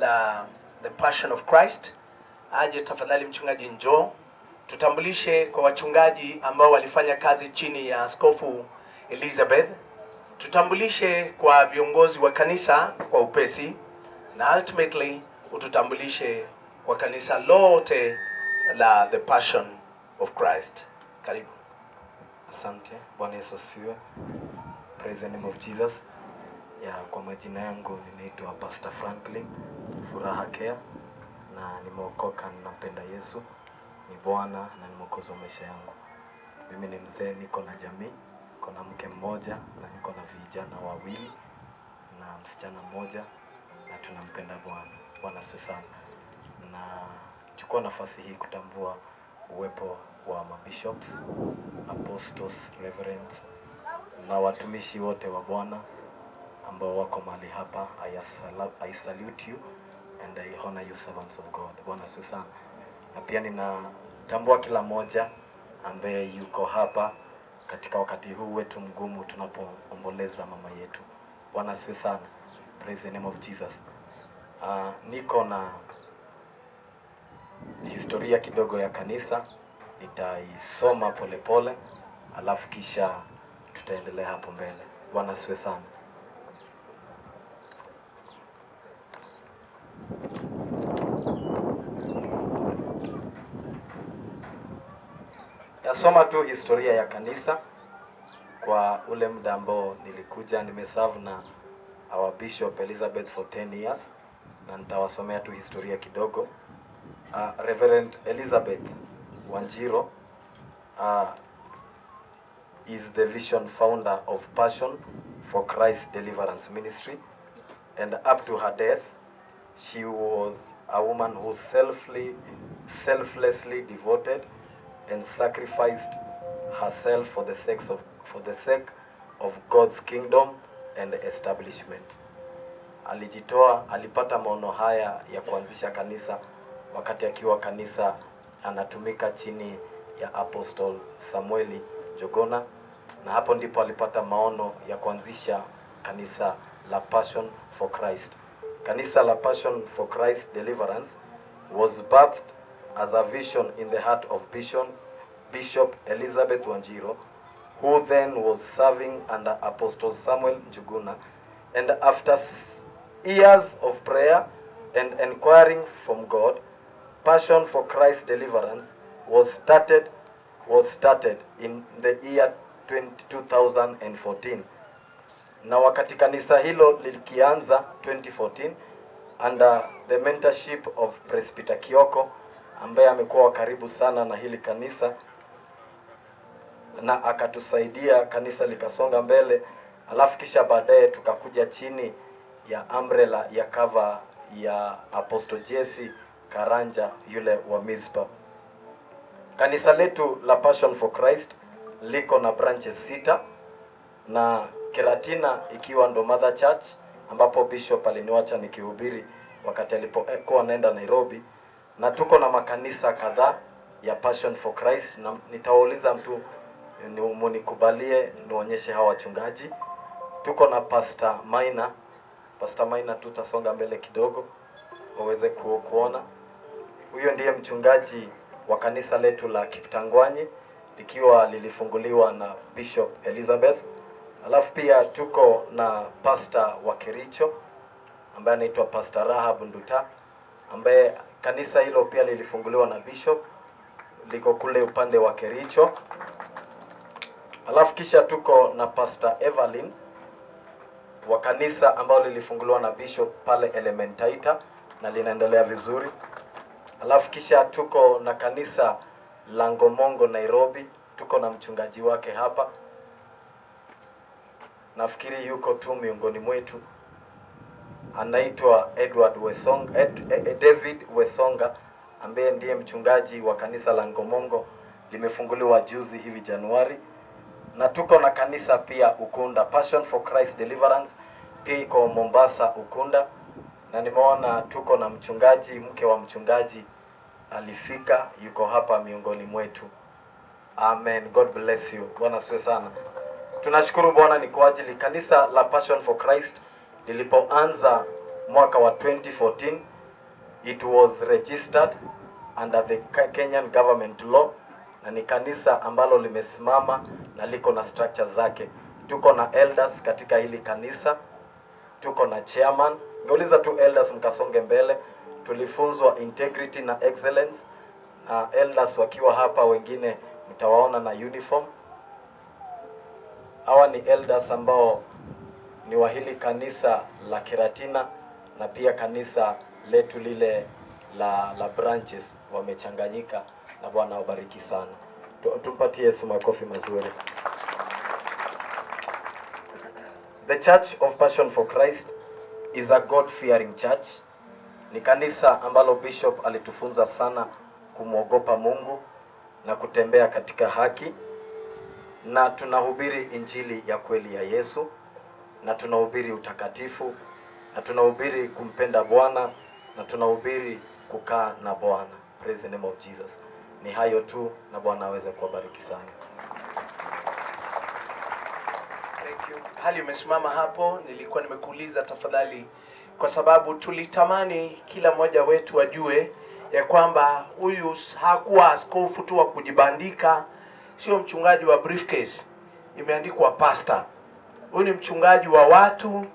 la The Passion of Christ. Aje tafadhali mchungaji njoo. Tutambulishe kwa wachungaji ambao walifanya kazi chini ya Askofu Elizabeth. Tutambulishe kwa viongozi wa kanisa kwa upesi, na ultimately ututambulishe kwa kanisa lote la The Passion of Christ. Karibu. Asante. Bwana Yesu asifiwe. Praise the name of Jesus. Kwa majina yangu ninaitwa Pastor Franklin Furaha Care, na nimeokoka, ninampenda Yesu, ni Bwana na ni Mwokozi wa maisha yangu. Mimi ni mzee, niko na jamii, niko na mke mmoja na niko na vijana wawili na msichana mmoja, na tunampenda Bwana. Bwana asifiwe sana. Na chukua nafasi hii kutambua uwepo wa mabishops, apostles, reverends na watumishi wote wa Bwana ambao wako mahali hapa. I salute you and I honor you, servants of God. Bwana asifiwe sana. Na pia ninatambua kila mmoja ambaye yuko hapa katika wakati huu wetu mgumu tunapoomboleza mama yetu. Bwana asifiwe sana. Praise the name of Jesus. Niko na historia kidogo ya kanisa, nitaisoma polepole alafu kisha tutaendelea hapo mbele. Bwana asifiwe sana. Nasoma tu historia ya kanisa kwa ule muda ambao nilikuja. Nimeserve na our Bshp Elizabeth for 10 years, na nitawasomea tu historia kidogo. Reverend Elizabeth Wanjiro is the vision founder of Passion for Christ Deliverance Ministry, and up to her death she was a woman who selflessly devoted and sacrificed herself for the sake of God's kingdom and establishment. Alipata maono haya ya kuanzisha kanisa wakati akiwa kanisa anatumika chini ya Apostle Samueli Jogona, na hapo ndipo alipata maono ya kuanzisha kanisa la Passion for Christ. Kanisa la Passion for Christ Deliverance was birthed as a vision in the heart of Bshp Elizabeth Wanjiro, who then was serving under Apostle Samuel Njuguna, and after years of prayer and inquiring from God, Passion for Christ Deliverance was started in the year 2014. Na wakati kanisa hilo likianza 2014 under the mentorship of Presbyter Kioko, ambaye amekuwa karibu sana na hili kanisa na akatusaidia kanisa likasonga mbele. Alafu kisha baadaye tukakuja chini ya umbrella ya cover ya Apostle Jesse Karanja, yule wa Mizpa. Kanisa letu la Passion for Christ liko na branches 6, na Keratina ikiwa ndo mother church ambapo Bishop aliniacha nikihubiri wakati alipokuwa anaenda Nairobi, na tuko na makanisa kadhaa ya Passion for Christ, na nitawauliza mtu munikubalie nionyeshe hawa wachungaji. Tuko na Pastor Maina, tutasonga mbele kidogo waweze kuona. Huyo ndiye mchungaji wa kanisa letu la Kiptangwanyi, likiwa lilifunguliwa na Bshp Elizabeth. Alafu pia tuko na pastor wa Kericho ambaye anaitwa Pastor Rahab Nduta, ambaye kanisa hilo pia lilifunguliwa na Bishop, liko kule upande wa Kericho. Alafu kisha tuko na Pastor Evelyn wa kanisa ambao lilifunguliwa na Bishop pale Elementaita na linaendelea vizuri. Alafu kisha tuko na kanisa la Ngomongo Nairobi, tuko na mchungaji wake hapa, nafikiri yuko tu miongoni mwetu, anaitwa David Wesonga, ambaye ndiye mchungaji wa kanisa la Ngomongo, limefunguliwa juzi hivi Januari. Na tuko na kanisa pia Ukunda, Passion for Christ Deliverance, pia iko Mombasa Ukunda, na nimeona tuko na mchungaji, mke wa mchungaji alifika, yuko hapa miongoni mwetu. Amen. God bless you. Bwana asifiwe sana. Tunashukuru Bwana ni kwa ajili kanisa la Passion for Christ lilipoanza mwaka wa 2014 It was registered under the Kenyan government law, na ni kanisa ambalo limesimama na liko na structure zake. Tuko na elders katika hili kanisa, tuko na chairman. Ngeuliza tu elders mkasonge mbele. Tulifunzwa integrity na excellence, na elders wakiwa hapa, wengine mtawaona na uniform. Hawa ni elders ambao ni wa hili kanisa la Keratina na pia kanisa letu lile la branches, wamechanganyika, na Bwana wabariki sana. Tumpatie Yesu makofi mazuri. The Church of Passion for Christ is a God-fearing church. Ni kanisa ambalo Bishop alitufunza sana kumwogopa Mungu na kutembea katika haki, na tunahubiri injili ya kweli ya Yesu, na tunahubiri utakatifu, na tunahubiri kumpenda Bwana, na tunahubiri kukaa na Bwana. Praise the name of Jesus. Ni hayo tu, na Bwana aweze kuwabariki sana. Thank you. Hali umesimama hapo, nilikuwa nimekuuliza tafadhali, kwa sababu tulitamani kila mmoja wetu ajue ya kwamba huyu hakuwa askofu tu wa kujibandika, sio mchungaji wa briefcase imeandikwa pastor. Huyu ni mchungaji wa watu,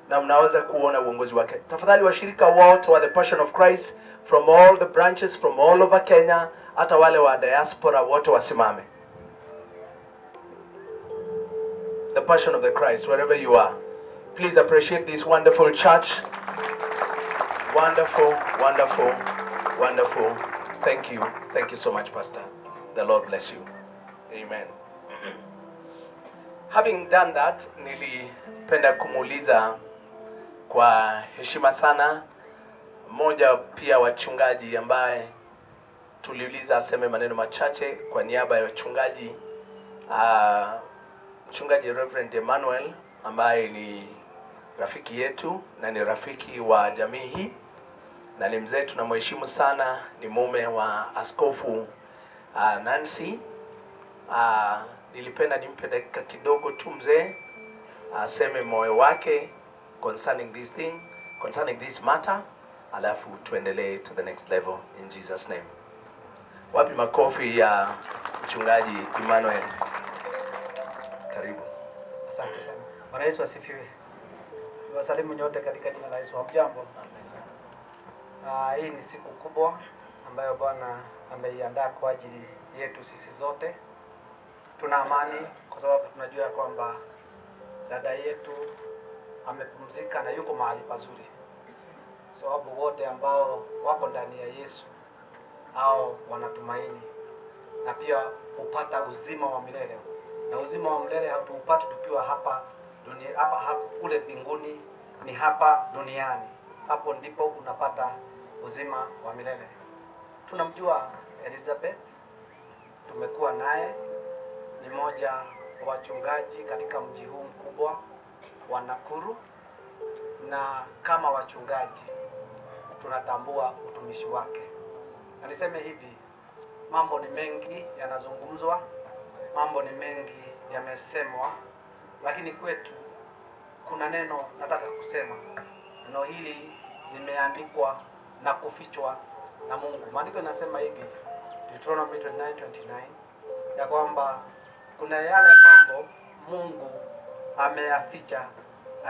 na mnaweza kuona uongozi wake. Tafadhali washirika wote wa The Passion of Christ from all the branches from all over Kenya, hata wale wa diaspora wote wasimame. The Passion of the Christ, wherever you are, please appreciate this wonderful church. Wonderful, wonderful, wonderful. Thank you. Thank you so much, Pastor. The Lord bless you. Amen. Having done that, nilipenda kumuuliza kwa heshima sana mmoja pia wachungaji ambaye tuliuliza aseme maneno machache kwa niaba ya wachungaji, mchungaji Reverend Emmanuel ambaye ni rafiki yetu na ni rafiki wa jamii hii na ni mzee tunamheshimu sana, ni mume wa askofu Nancy. Nilipenda nimpe dakika kidogo tu mzee aseme moyo wake concerning this thing, concerning this matter, alafu tuendelee to the next level in Jesus name. Wapi makofi ya mchungaji Emmanuel? Karibu. Asante sana. Bwana Yesu asifiwe. Niwasalimu nyote katika jina la Yesu. Hamjambo? Hii ni siku kubwa ambayo Bwana ameiandaa kwa ajili yetu sisi zote. Tuna amani kwa sababu tunajua kwamba dada yetu amepumzika na yuko mahali pazuri. Sababu wote ambao wako ndani ya Yesu au wanatumaini na pia upata uzima wa milele. Na uzima wa milele hatuupati tukiwa hapa dunia, hapa kule mbinguni, ni hapa duniani. Hapo ndipo unapata uzima wa milele. Tunamjua Elizabeth, tumekuwa naye, ni mmoja wa wachungaji katika mji huu mkubwa wa Nakuru, na kama wachungaji tunatambua utumishi wake. Na niseme hivi, mambo ni mengi yanazungumzwa, mambo ni mengi yamesemwa, lakini kwetu kuna neno nataka kusema. Neno hili limeandikwa na kufichwa na Mungu. Maandiko yanasema hivi, Deuteronomy 29:29, ya kwamba kuna yale mambo Mungu ameyaficha,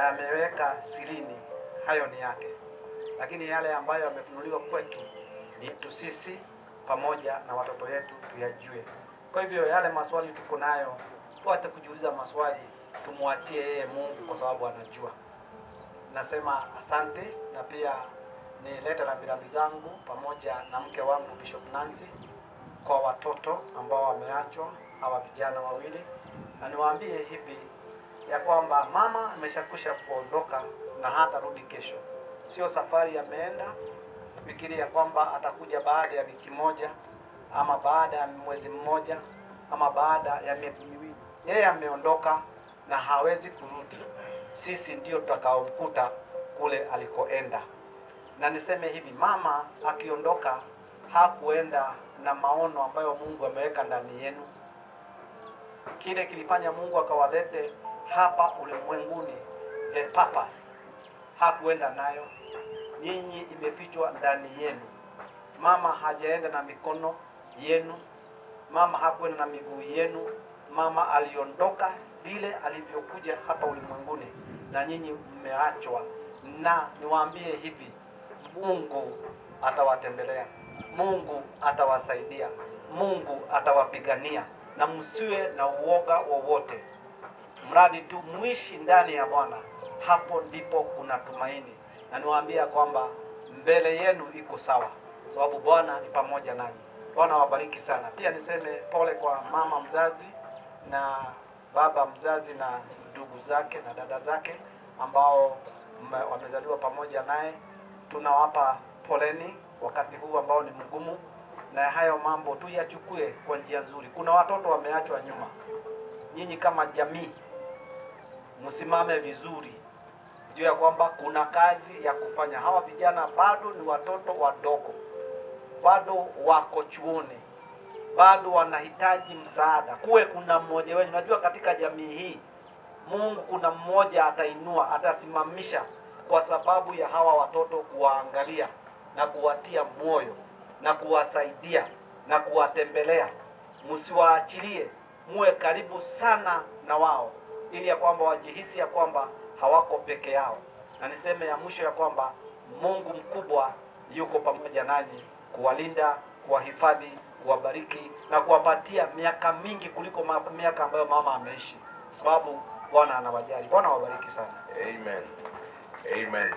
ameweka sirini, hayo ni yake. Lakini yale ambayo yamefunuliwa kwetu ni tu sisi pamoja na watoto wetu tuyajue. Kwa hivyo yale maswali tuko nayo, tuache kujiuliza maswali, tumwachie yeye Mungu kwa sababu anajua. Nasema asante, na pia nileta rambirambi zangu pamoja na mke wangu Bishop Nancy kwa watoto ambao wameachwa, hawa vijana wawili. Na niwaambie hivi ya kwamba mama ameshakusha kuondoka na hata rudi kesho. Sio safari ameenda, fikiri ya kwamba atakuja baada ya wiki moja ama baada ya mwezi mmoja ama baada ya miezi miwili. Yeye ameondoka na hawezi kurudi. Sisi ndio tutakaomkuta kule alikoenda. Na niseme hivi, mama akiondoka hakuenda na maono ambayo Mungu ameweka ndani yenu. Kile kilifanya Mungu akawalete hapa ulimwenguni, the purpose, hakuenda nayo. nyinyi imefichwa ndani yenu. Mama hajaenda na mikono yenu, mama hakwenda na miguu yenu. Mama aliondoka vile alivyokuja hapa ulimwenguni, na nyinyi mmeachwa. Na niwaambie hivi, Mungu atawatembelea, Mungu atawasaidia, Mungu atawapigania, na msiwe na uoga wowote. Mradi tu muishi ndani ya Bwana, hapo ndipo kuna tumaini. Na niwaambia kwamba mbele yenu iko sawa, sababu Bwana ni pamoja nanyi. Bwana wabariki sana. Pia niseme pole kwa mama mzazi na baba mzazi na ndugu zake na dada zake ambao wamezaliwa pamoja naye. Tunawapa poleni wakati huu ambao ni mgumu, na hayo mambo tu yachukue kwa njia nzuri. Kuna watoto wameachwa nyuma. Nyinyi kama jamii msimame vizuri, juu ya kwamba kuna kazi ya kufanya. Hawa vijana bado ni watoto wadogo, bado wako chuoni, bado wanahitaji msaada. Kuwe kuna mmoja wenu, najua katika jamii hii Mungu kuna mmoja atainua, atasimamisha kwa sababu ya hawa watoto, kuwaangalia na kuwatia moyo na kuwasaidia na kuwatembelea. Msiwaachilie, muwe karibu sana na wao, ili ya kwamba wajihisi ya kwamba hawako peke yao. Na niseme ya mwisho ya kwamba Mungu mkubwa yuko pamoja nanyi, kuwalinda, kuwahifadhi, kuwabariki na kuwapatia miaka mingi kuliko miaka ambayo mama ameishi, sababu Bwana anawajali. Bwana wabariki sana. Amen. Amen.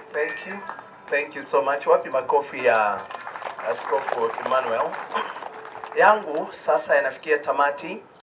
Thank you so much. Wapi makofi ya Askofu Emmanuel? Yangu sasa yanafikia tamati.